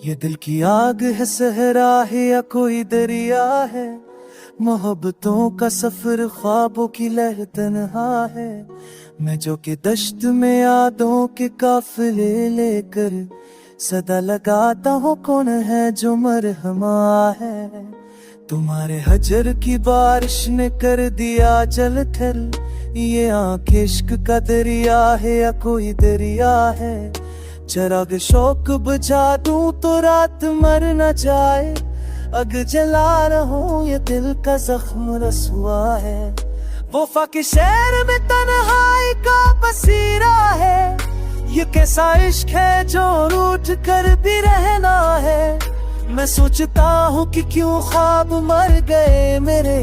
ये दिल की आग है, सहरा है या कोई दरिया है। मोहब्बतों का सफर, ख्वाबों की लहर तन्हा है। मैं जो कि दश्त में यादों के काफिले लेकर सदा लगाता हूँ, कौन है जो मरहमा है। तुम्हारे हजर की बारिश ने कर दिया जल थल। ये आँख इश्क का दरिया है या कोई दरिया है। चिराग शौक बुझा दूं तो रात मर न जाए। अग जला रहूं ये दिल का जख्म रसुआ है। वफा के शहर में तन्हाई का बसीरा है। ये कैसा इश्क है जो रूठ कर भी रहना है। मैं सोचता हूँ कि क्यों ख्वाब मर गए मेरे।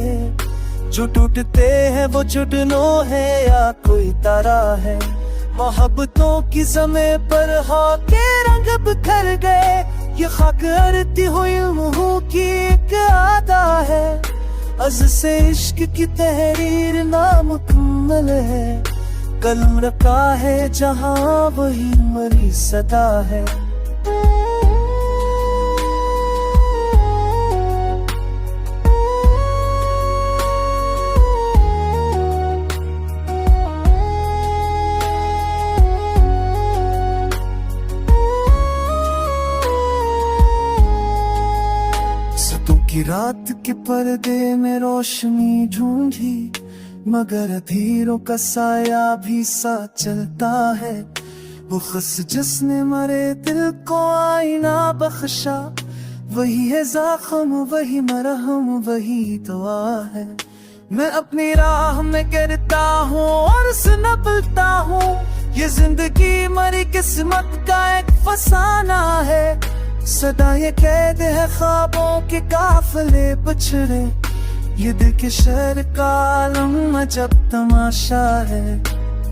जो टूटते हैं वो चुटनो है या कोई तारा है। मोहब्बतों की ज़मे पर के रंग बिखर गए। ये खाक अरती हुई मुँह की एक आदा है। अज़ से इश्क की तहरीर नामुकम्मल है। कलम रखा है जहाँ वही मरी सदा है। की रात के पर्दे में रोशनी ढूंढी, मगर अधीरों का साया भी साथ चलता है। वो खस जिसने मरे दिल को आईना बख्शा, वही है ज़ख्म, वही मरहम, वही दुआ है। मैं अपनी राह में गिरता हूँ और संभलता हूँ। ये जिंदगी मरी किस्मत का एक फसाना है। सदा ये कैद है ख्वाबों के काफिले बिछड़े। ये दिल के शहर का आलम अजब तमाशा है।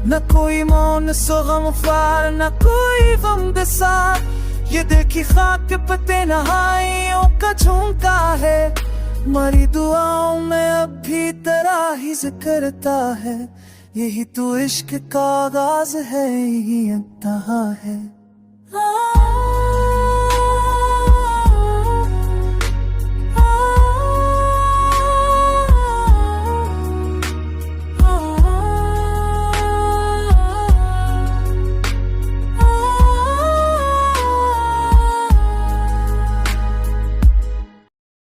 न कोई मौन सुगम ख्वार, न कोई गम दसार। ये दिल की खाक पे तन्हाइयों का झोंका है। मरी दुआओं में अब भी तेरा ही जिक्र है। यही तो इश्क का आगाज है, यही इंतहा है।